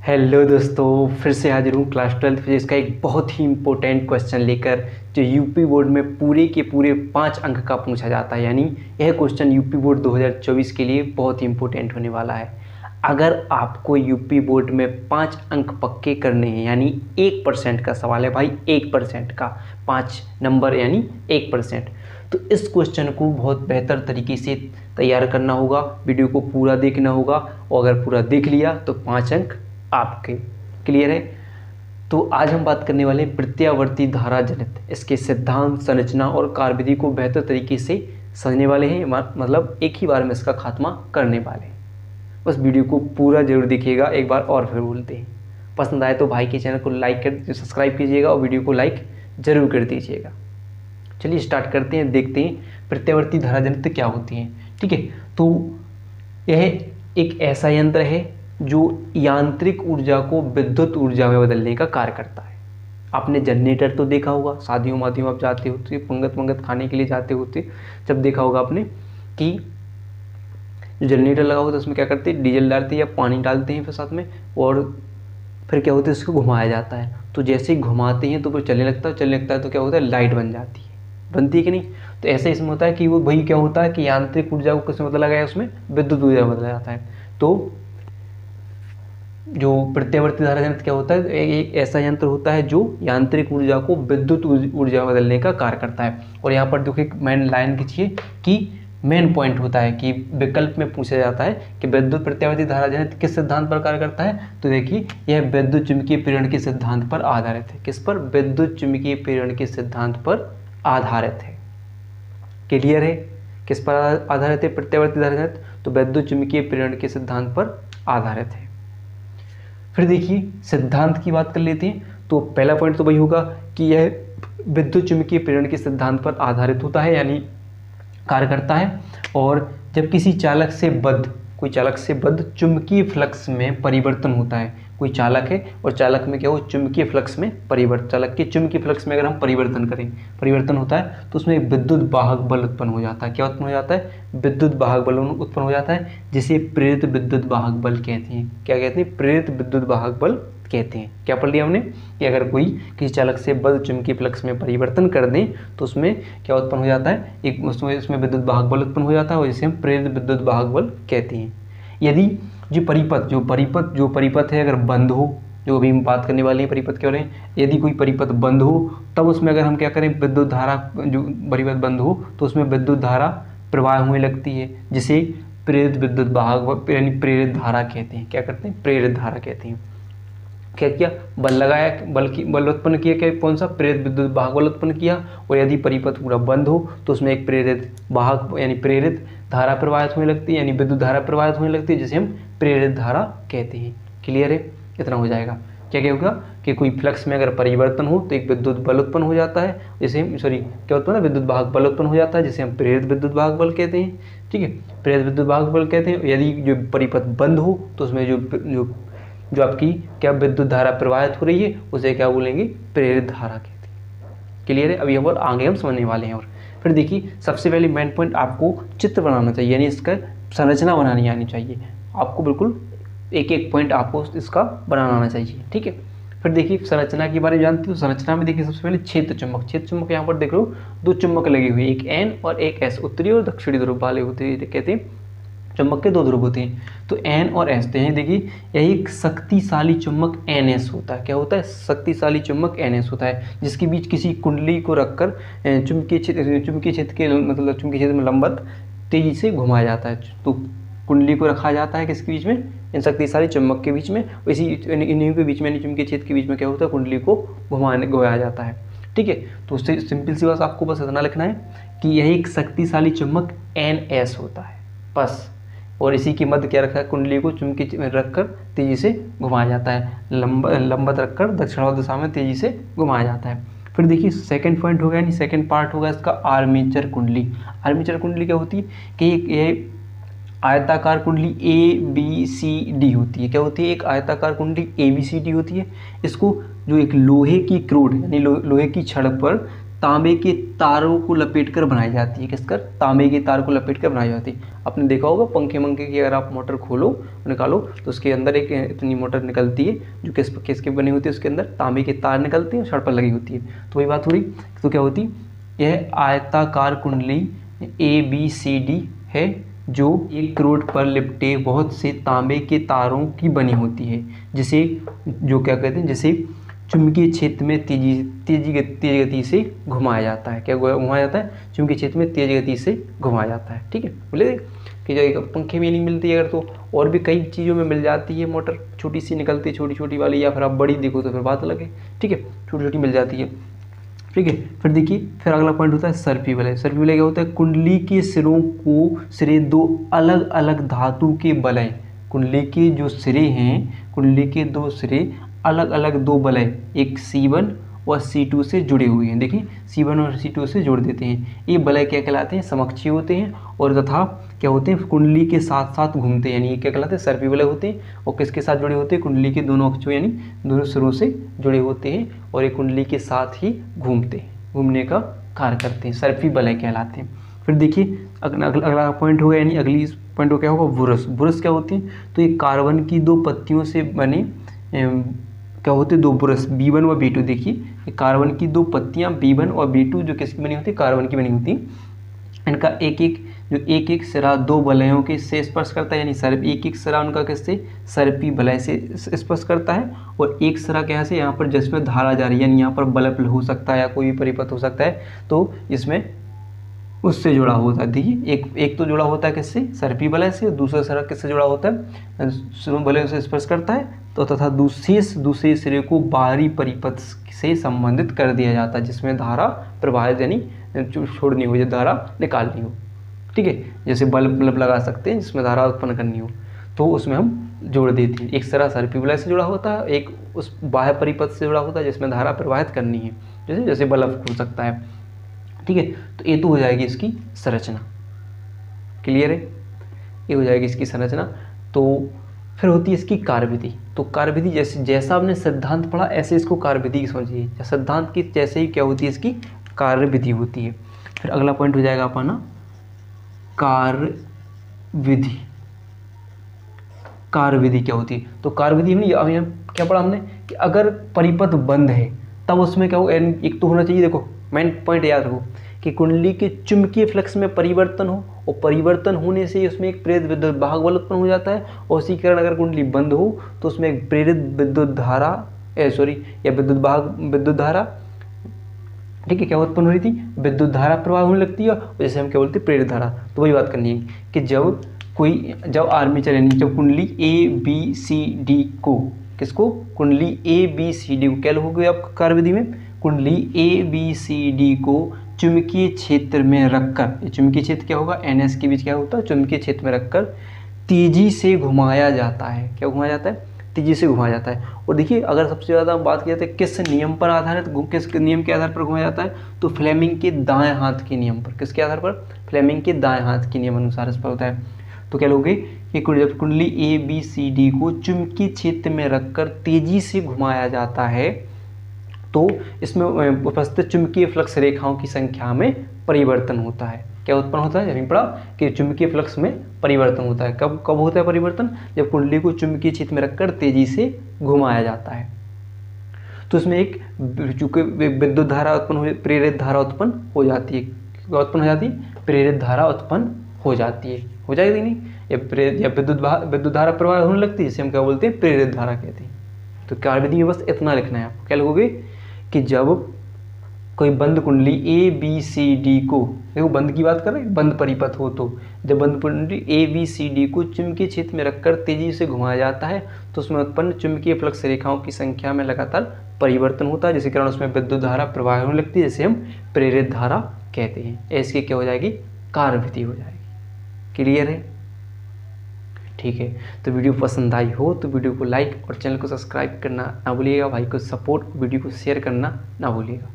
Hello दोस्तों, फिर से हाजिर हूँ क्लास 12th फिजिक्स का एक बहुत ही इम्पोर्टेंट क्वेश्चन लेकर, जो यूपी बोर्ड में पूरे के पूरे 5 अंक का पूछा जाता है। यानी यह क्वेश्चन यूपी बोर्ड 2024 के लिए बहुत ही इम्पोर्टेंट होने वाला है। अगर आपको यूपी बोर्ड में 5 अंक पक्के करने हैं, यानी 1% का सवाल है भाई, 1% का 5 नंबर यानी 1%, तो इस क्वेश्चन को बहुत बेहतर तरीके से तैयार करना होगा। वीडियो को पूरा देखना होगा और अगर पूरा देख लिया तो 5 अंक आपके। क्लियर है? तो आज हम बात करने वाले हैं प्रत्यावर्ती धारा जनित, इसके सिद्धांत, संरचना और कार्यविधि को बेहतर तरीके से समझने वाले हैं। मतलब एक ही बार में इसका खात्मा करने वाले हैं। बस वीडियो को पूरा जरूर देखिएगा। एक बार और फिर बोलते हैं, पसंद आए तो भाई के चैनल को लाइक कर सब्सक्राइब कीजिएगा और वीडियो को लाइक जरूर कर दीजिएगा। चलिए स्टार्ट करते हैं, देखते हैं प्रत्यावर्ती धारा जनित क्या होती हैं। ठीक है, तो यह एक ऐसा यंत्र है जो यांत्रिक ऊर्जा को विद्युत ऊर्जा में बदलने का कार्य करता है। आपने जनरेटर तो देखा होगा, शादियों वादियों आप जाते होते, पंगत खाने के लिए जाते होते, जब देखा होगा आपने कि जो जनरेटर लगा होता है उसमें क्या करते हैं, डीजल डालते हैं या पानी डालते हैं फिर साथ में, और फिर क्या होता है, उसको घुमाया जाता है। तो जैसे ही घुमाते हैं तो फिर चलने लगता है तो क्या होता है, लाइट बन जाती है, बनती है कि नहीं। तो ऐसे इसमें होता है कि वो वही क्या होता है कि यांत्रिक ऊर्जा को किसमें बदला गया है, उसमें विद्युत ऊर्जा में बदला जाता है। तो जो प्रत्यावर्ती धारा जनित क्या होता है, एक ऐसा यंत्र होता है जो यांत्रिक ऊर्जा को विद्युत ऊर्जा में बदलने का कार्य करता है। और यहाँ पर देखो एक मेन लाइन खींचिए कि मेन पॉइंट होता है कि विकल्प में पूछा जाता है कि विद्युत प्रत्यावर्ती धारा जनित किस सिद्धांत पर कार्य करता है। तो देखिए यह विद्युत चुम्बकीय प्रेरण के सिद्धांत पर आधारित है। किस पर? विद्युत चुम्बकीय प्रेरण के सिद्धांत पर आधारित है। क्लियर है? किस पर आधारित है प्रत्यावर्ती धारा जनित? तो विद्युत चुम्बकीय प्रेरण के सिद्धांत पर आधारित है। फिर देखिए सिद्धांत की बात कर लेते हैं। तो पहला पॉइंट तो वही होगा कि यह विद्युत चुम्बकीय प्रेरण के सिद्धांत पर आधारित होता है, यानी कार्य करता है। और जब किसी कोई चालक से बद्ध चुंबकीय फ्लक्स में परिवर्तन होता है, कोई चालक है और चालक में क्या हो, चुंबकीय फ्लक्स में परिवर्तन, चालक के चुंबकीय फ्लक्स में अगर हम परिवर्तन होता है तो उसमें विद्युत वाहक बल उत्पन्न हो जाता है। क्या उत्पन्न हो जाता है? विद्युत वाहक बल उत्पन्न हो जाता है, जिसे प्रेरित विद्युत वाहक बल कहते हैं। क्या कहते हैं? प्रेरित विद्युत वाहक बल कहते हैं। क्या पढ़ लिया हमने कि अगर कोई किसी चालक से बद्ध चुंबकीय फ्लक्स में परिवर्तन कर दें तो उसमें क्या उत्पन्न हो जाता है, एक उसमें विद्युत वाहक बल उत्पन्न हो जाता है और जिसे हम प्रेरित विद्युत वाहक बल कहते हैं। यदि जो परिपथ है अगर बंद हो, जो अभी हम बात करने वाले हैं परिपथ के बारे में, यदि कोई परिपथ बंद हो तब उसमें अगर हम क्या करें, विद्युत धारा, जो परिपथ बंद हो तो उसमें विद्युत धारा प्रवाह होने लगती है, जिसे प्रेरित विद्युत वाहक यानी प्रेरित धारा कहते हैं। क्या करते हैं? प्रेरित धारा कहते हैं। क्या किया? बल लगाया, बल उत्पन्न किया। क्या? कौन सा? प्रेरित विद्युत वाहक बल उत्पन्न किया। और यदि परिपथ पूरा बंद हो तो उसमें एक प्रेरित वाहक यानी प्रेरित धारा प्रवाहित होने लगती है, यानी विद्युत धारा प्रवाहित होने लगती है, जिसे हम प्रेरित धारा कहते हैं। क्लियर है? इतना हो जाएगा। क्या होगा कि कोई फ्लक्स में अगर परिवर्तन हो तो एक विद्युत बल उत्पन्न हो जाता है, जिसे हम क्या उत्पन्न है, विद्युत वाहक बल उत्पन्न हो जाता है, जिसे हम प्रेरित विद्युत वाहक बल कहते हैं। ठीक है, प्रेरित विद्युत वाहक बल कहते हैं। यदि जो परिपथ बंद हो तो उसमें जो आपकी क्या विद्युत धारा प्रवाहित हो रही है उसे क्या बोलेंगे? प्रेरित धारा कहते हैं। क्लियर है? अभी और आगे हम समझने वाले हैं। और फिर देखिए सबसे पहले मेन पॉइंट, आपको चित्र बनाना चाहिए, यानी इसका संरचना बनानी आनी चाहिए। आपको बिल्कुल एक एक पॉइंट आपको इसका बनाना आना चाहिए। ठीक है, फिर देखिए संरचना के बारे में जानते हो। संरचना में देखिए सबसे पहले क्षेत्र चुंबक यहाँ पर देख लो, 2 चुंबक लगे हुए, एक N और एक S, उत्तरी और दक्षिणी ध्रुव वाले होते हैं, कहते हैं चुंबक के 2 ध्रुव होते हैं। तो N और S, तो देखिए यही एक शक्तिशाली चुंबक NS होता है। क्या होता है? शक्तिशाली चुंबक NS होता है, जिसके बीच किसी कुंडली को रखकर चुंबकीय क्षेत्र में लंबवत तेजी से घुमाया जाता है। तो कुंडली को रखा जाता है किसके बीच में? इन शक्तिशाली चुंबक के बीच में। इसी इन्हीं के बीच में, चुंबकीय क्षेत्र के बीच में क्या होता है, कुंडली को घुमाया जाता है। ठीक है, तो उससे सिंपल सी बात आपको बस इतना लिखना है कि यही एक शक्तिशाली चुंबक NS होता है बस। और इसी के मध्य क्या रखा है, कुंडली को चुंबकीय में रखकर तेजी से घुमाया जाता है, लंबवत रखकर दक्षिणावर्त दिशा में तेजी से घुमाया जाता है। फिर देखिए सेकंड पॉइंट होगा, यानी सेकंड पार्ट होगा इसका आर्मेचर कुंडली। आर्मेचर कुंडली क्या होती है कि ये आयताकार कुंडली ABCD होती है। क्या होती है? एक आयताकार कुंडली ABCD होती है। इसको जो एक लोहे की क्रोड यानी लोहे की छड़ पर तांबे के तारों को लपेटकर बनाई जाती है। किसकर? तांबे के तार को लपेटकर बनाई जाती है। आपने देखा होगा पंखे मंखे की अगर आप मोटर खोलो निकालो तो उसके अंदर एक इतनी मोटर निकलती है जो किसके बनी होती है, उसके अंदर तांबे के तार निकलते हैं, छड़ पर लगी होती है। तो वही बात हो रही। तो क्या होती, यह आयताकार कुंडली ABCD है जो एक करोड़ पर लिपटे बहुत से तांबे के तारों की बनी होती है, जिसे जो क्या कहते हैं, जिसे चुंबकीय क्षेत्र में तेज गति से घुमाया जाता है। क्या घुमाया जाता है? चुंबकीय क्षेत्र में तेज गति से घुमाया जाता है। ठीक है, बोले कि जो पंखे में नहीं मिलती है अगर, तो और भी कई चीज़ों में मिल जाती है मोटर, छोटी सी निकलती है, छोटी छोटी वाली, या फिर आप बड़ी देखो तो फिर बात अलग है। ठीक है, छोटी छोटी मिल जाती है। ठीक है, फिर देखिए, फिर अगला पॉइंट होता है सर्पी वलय। सर्पी वलय क्या होता है? कुंडली के सिरे दो अलग अलग धातु के वलय, कुंडली के जो सिरे हैं, कुंडली के दो सिरे अलग अलग दो वलय, एक C1 और C2 से जुड़े हुए हैं। देखिए C1 और C2 से जोड़ देते हैं। ये वलय क्या कहलाते हैं? समकक्षीय होते हैं और तथा क्या होते हैं? कुंडली के साथ साथ घूमते हैं, यानी ये क्या कहलाते हैं? सर्पी वलय होते हैं। और किसके साथ जुड़े होते हैं? कुंडली के दोनों अक्षों यानी दोनों सिरों से जुड़े होते हैं और ये कुंडली के साथ ही घूमते हैं, घूमने का कार्य करते हैं, सर्पी वलय कहलाते हैं। फिर देखिए अगला पॉइंट होगा, यानी अगली पॉइंट को क्या होगा? बुरस। बुरस क्या होती है? तो ये कार्बन की दो पत्तियों से बने क्या होते हैं? दो बुरस, B1 और B2। देखिए कार्बन की दो पत्तियां B1 और B2 जो किसकी बनी होती है? कार्बन की बनी होती है। इनका एक एक सिरा दो वलयों के से स्पर्श करता है, यानी एक एक सिरा उनका किससे? सर्पी वलय से स्पर्श करता है। और एक सिरा क्या से यहाँ पर जिसमें धारा जा रही है, यानी यहाँ पर बल्ब हो सकता है या कोई भी परिपथ हो सकता है, तो इसमें उससे जुड़ा होता है। देखिए एक तो जुड़ा होता है किससे? सर्पी वलय से। दूसरा सिरा किससे जुड़ा होता है? वलय से स्पर्श करता है, तो तथा दूसरे सिरे को बाहरी परिपथ से संबंधित कर दिया जाता है, जिसमें धारा प्रवाहित यानी छोड़नी हो, या धारा निकालनी हो। ठीक है, जैसे बल्ब लगा सकते हैं जिसमें धारा उत्पन्न करनी हो, तो उसमें हम जोड़ देते हैं। एक सिरा सर्पी वलय से जुड़ा होता है, एक उस बाह्य परिपथ से जुड़ा होता है जिसमें धारा प्रवाहित करनी है, जैसे बल्ब हो सकता है। ठीक है, तो ये तो हो जाएगी इसकी संरचना। क्लियर है? ये हो जाएगी इसकी संरचना। तो फिर होती है इसकी कार्यविधि। तो कार्यविधि जैसा आपने सिद्धांत पढ़ा ऐसे इसको कार्यविधि समझिए। सिद्धांत की जैसे ही क्या होती है? इसकी कार्यविधि होती है। फिर अगला पॉइंट हो जाएगा अपना कार्यविधि। कार्यविधि क्या होती है? तो कार्यविधि में अब क्या पढ़ा हमने कि अगर परिपथ बंद है तब उसमें क्या हो? एक तो होना चाहिए, देखो मेन पॉइंट याद रखो कि कुंडली के चुंबकीय फ्लक्स में परिवर्तन हो, और परिवर्तन होने से उसमें एक प्रेरित विद्युत भाग बल उत्पन्न हो जाता है। और उसी कारण अगर कुंडली बंद हो तो उसमें एक प्रेरित विद्युत धारा या विद्युत धारा, ठीक है, क्या उत्पन्न हो रही थी? विद्युत धारा प्रवाह होने लगती है, और जैसे हम क्या बोलते हैं? प्रेरित धारा। तो वही बात करनी है कि जब आर्मेचर यानी जब कुंडली ABCD को, किसको? कुंडली ABCD को क्या लिखोगे आप कार्यविधि में? कुंडली ABCD को चुंबकीय क्षेत्र में रखकर, ये चुंबकीय क्षेत्र क्या होगा? NS के बीच क्या होता है? चुंबकीय क्षेत्र में रखकर तेजी से घुमाया जाता है। क्या घुमाया जाता है? तेजी से घुमाया जाता है। और देखिए अगर सबसे ज़्यादा हम बात की जाती है किस नियम पर आधारित, किस नियम के आधार पर घुमाया जाता है? तो फ्लेमिंग के दाएं हाथ के नियम पर। किसके आधार पर? फ्लेमिंग के दाएं हाथ के नियम अनुसार इस पर होता है। तो क्या लोगे कि जब कुंडली ABCD को चुंबकीय क्षेत्र में रखकर तेजी से घुमाया जाता है तो इसमें उपस्थित चुंबकीय फ्लक्स रेखाओं की संख्या में परिवर्तन होता है। क्या उत्पन्न होता है? अभी पढ़ा कि चुंबकीय फ्लक्स में परिवर्तन होता है। कब होता है परिवर्तन? जब कुंडली को चुंबकीय क्षेत्र में रखकर तेजी से घुमाया जाता है। तो इसमें एक चूंकि विद्युत धारा उत्पन्न, प्रेरित धारा उत्पन्न हो जाती है। क्या उत्पन्न हो जाती है? प्रेरित धारा उत्पन्न हो जाती है। हो जाएगी नहीं? या विद्युत धारा प्रवाह होने लगती है, जिसे हम क्या बोलते हैं? प्रेरित धारा कहते हैं। तो कार्यविधि में बस इतना लिखना है आपको। क्या लिखोगे कि जब कोई बंद कुंडली ABCD को, देखो बंद की बात कर रहे हैं, बंद परिपथ हो, तो जब बंद कुंडली ABCD को चुंबकीय क्षेत्र में रखकर तेजी से घुमाया जाता है तो उसमें उत्पन्न चुंबकीय फ्लक्स रेखाओं की संख्या में लगातार परिवर्तन होता है, जिसके कारण उसमें विद्युत धारा प्रवाह होने लगती है, जिसे हम प्रेरित धारा कहते हैं। ऐसी क्या हो जाएगी? कार्यविधि हो जाएगी। क्लियर है? ठीक है, तो वीडियो पसंद आई हो तो वीडियो को लाइक और चैनल को सब्सक्राइब करना ना भूलिएगा। भाई को सपोर्ट, वीडियो को शेयर करना ना भूलिएगा।